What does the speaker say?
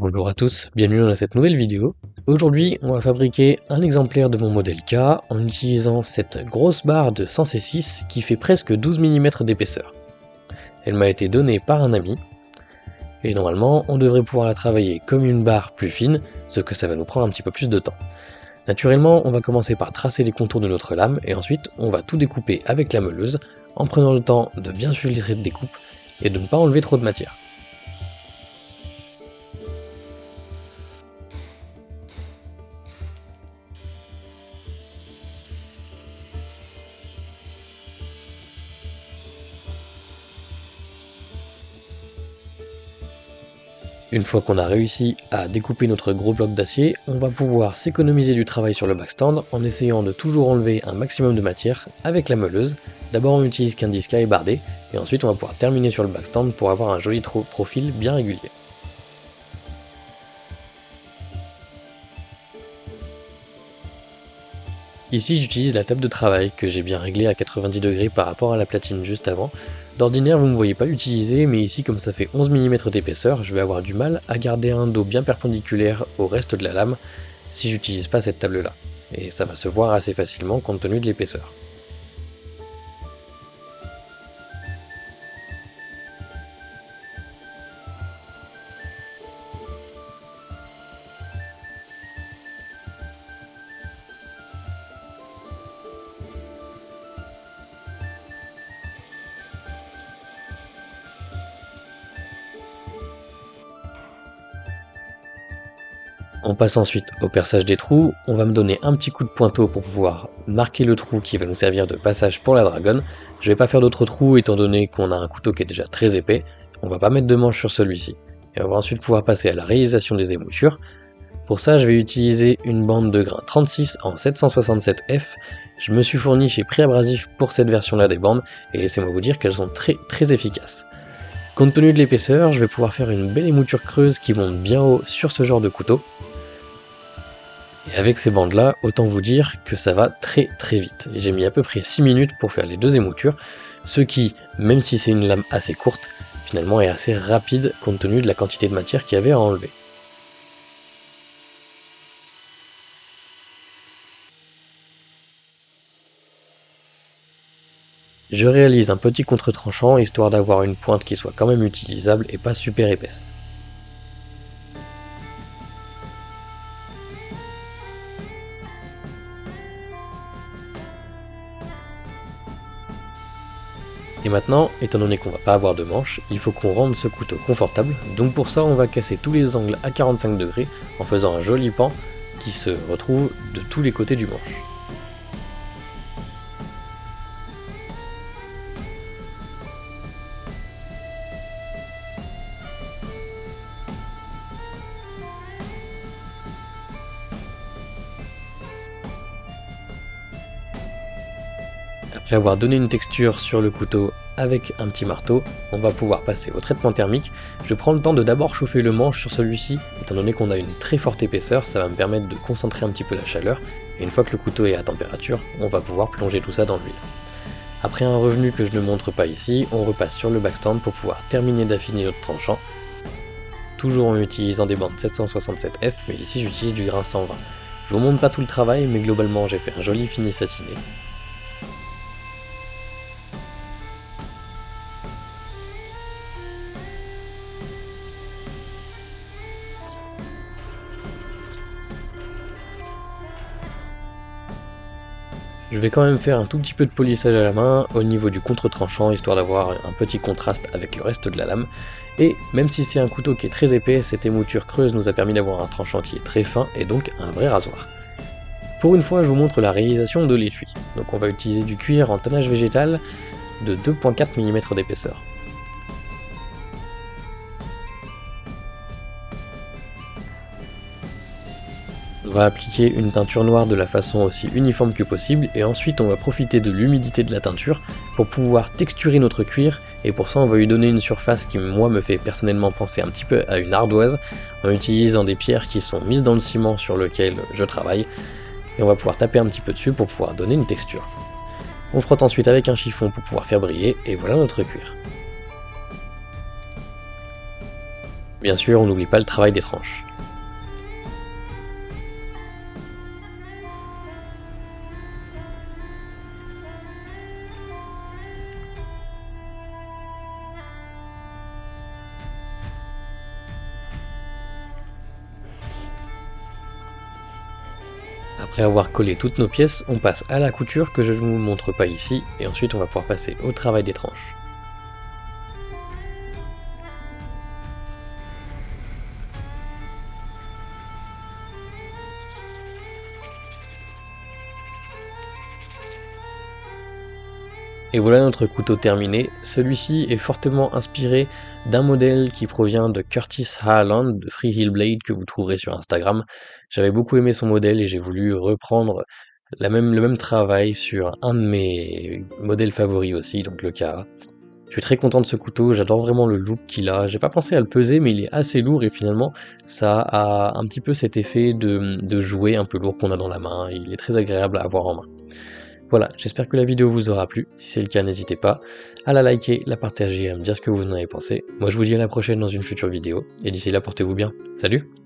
Bonjour à tous, bienvenue dans cette nouvelle vidéo. Aujourd'hui, on va fabriquer un exemplaire de mon modèle K en utilisant cette grosse barre de 100 C6 qui fait presque 12 mm d'épaisseur. Elle m'a été donnée par un ami, et normalement, on devrait pouvoir la travailler comme une barre plus fine, ce que ça va nous prendre un petit peu plus de temps. Naturellement, on va commencer par tracer les contours de notre lame, et ensuite, on va tout découper avec la meuleuse, en prenant le temps de bien suivre les traits de découpe, et de ne pas enlever trop de matière. Une fois qu'on a réussi à découper notre gros bloc d'acier, on va pouvoir s'économiser du travail sur le backstand en essayant de toujours enlever un maximum de matière avec la meuleuse. D'abord on utilise qu'un disque à ébarder et ensuite on va pouvoir terminer sur le backstand pour avoir un joli profil bien régulier. Ici j'utilise la table de travail que j'ai bien réglée à 90 degrés par rapport à la platine juste avant. D'ordinaire vous ne me voyez pas l'utiliser, mais ici comme ça fait 11 mm d'épaisseur, je vais avoir du mal à garder un dos bien perpendiculaire au reste de la lame si j'utilise pas cette table là. Et ça va se voir assez facilement compte tenu de l'épaisseur. On passe ensuite au perçage des trous, on va me donner un petit coup de pointeau pour pouvoir marquer le trou qui va nous servir de passage pour la dragonne. Je vais pas faire d'autres trous étant donné qu'on a un couteau qui est déjà très épais, on va pas mettre de manche sur celui-ci. Et on va ensuite pouvoir passer à la réalisation des émoutures. Pour ça je vais utiliser une bande de grain 36 en 767F, je me suis fourni chez Prix Abrasif pour cette version là des bandes, et laissez-moi vous dire qu'elles sont très efficaces. Compte tenu de l'épaisseur, je vais pouvoir faire une belle émouture creuse qui monte bien haut sur ce genre de couteau. Et avec ces bandes là, autant vous dire que ça va très vite. J'ai mis à peu près 6 minutes pour faire les deux émoutures, ce qui, même si c'est une lame assez courte, finalement est assez rapide compte tenu de la quantité de matière qu'il y avait à enlever. Je réalise un petit contre-tranchant histoire d'avoir une pointe qui soit quand même utilisable et pas super épaisse. Et maintenant, étant donné qu'on va pas avoir de manche, il faut qu'on rende ce couteau confortable, donc pour ça on va casser tous les angles à 45 degrés en faisant un joli pan qui se retrouve de tous les côtés du manche. Après avoir donné une texture sur le couteau avec un petit marteau, on va pouvoir passer au traitement thermique. Je prends le temps de d'abord chauffer le manche sur celui-ci, étant donné qu'on a une très forte épaisseur, ça va me permettre de concentrer un petit peu la chaleur, et une fois que le couteau est à température, on va pouvoir plonger tout ça dans l'huile. Après un revenu que je ne montre pas ici, on repasse sur le backstand pour pouvoir terminer d'affiner notre tranchant, toujours en utilisant des bandes 767F, mais ici j'utilise du grain 120. Je vous montre pas tout le travail, mais globalement j'ai fait un joli fini satiné. Je vais quand même faire un tout petit peu de polissage à la main au niveau du contre-tranchant, histoire d'avoir un petit contraste avec le reste de la lame. Et même si c'est un couteau qui est très épais, cette émouture creuse nous a permis d'avoir un tranchant qui est très fin et donc un vrai rasoir. Pour une fois, je vous montre la réalisation de l'étui. Donc on va utiliser du cuir en tannage végétal de 2,4 mm d'épaisseur. On va appliquer une teinture noire de la façon aussi uniforme que possible et ensuite on va profiter de l'humidité de la teinture pour pouvoir texturer notre cuir, et pour ça on va lui donner une surface qui moi me fait personnellement penser un petit peu à une ardoise en utilisant des pierres qui sont mises dans le ciment sur lequel je travaille, et on va pouvoir taper un petit peu dessus pour pouvoir donner une texture. On frotte ensuite avec un chiffon pour pouvoir faire briller, et voilà notre cuir. Bien sûr, on n'oublie pas le travail des tranches. Après avoir collé toutes nos pièces, on passe à la couture que je ne vous montre pas ici, et ensuite on va pouvoir passer au travail des tranches. Et voilà notre couteau terminé. Celui-ci est fortement inspiré d'un modèle qui provient de Curtis Haaland de Free Heel Blade que vous trouverez sur Instagram. J'avais beaucoup aimé son modèle et j'ai voulu reprendre le même travail sur un de mes modèles favoris aussi, donc le Kara. Je suis très content de ce couteau, j'adore vraiment le look qu'il a. J'ai pas pensé à le peser, mais il est assez lourd et finalement ça a un petit peu cet effet de jouet un peu lourd qu'on a dans la main. Il est très agréable à avoir en main. Voilà, j'espère que la vidéo vous aura plu. Si c'est le cas, n'hésitez pas à la liker, la partager et à me dire ce que vous en avez pensé. Moi je vous dis à la prochaine dans une future vidéo, et d'ici là portez-vous bien. Salut!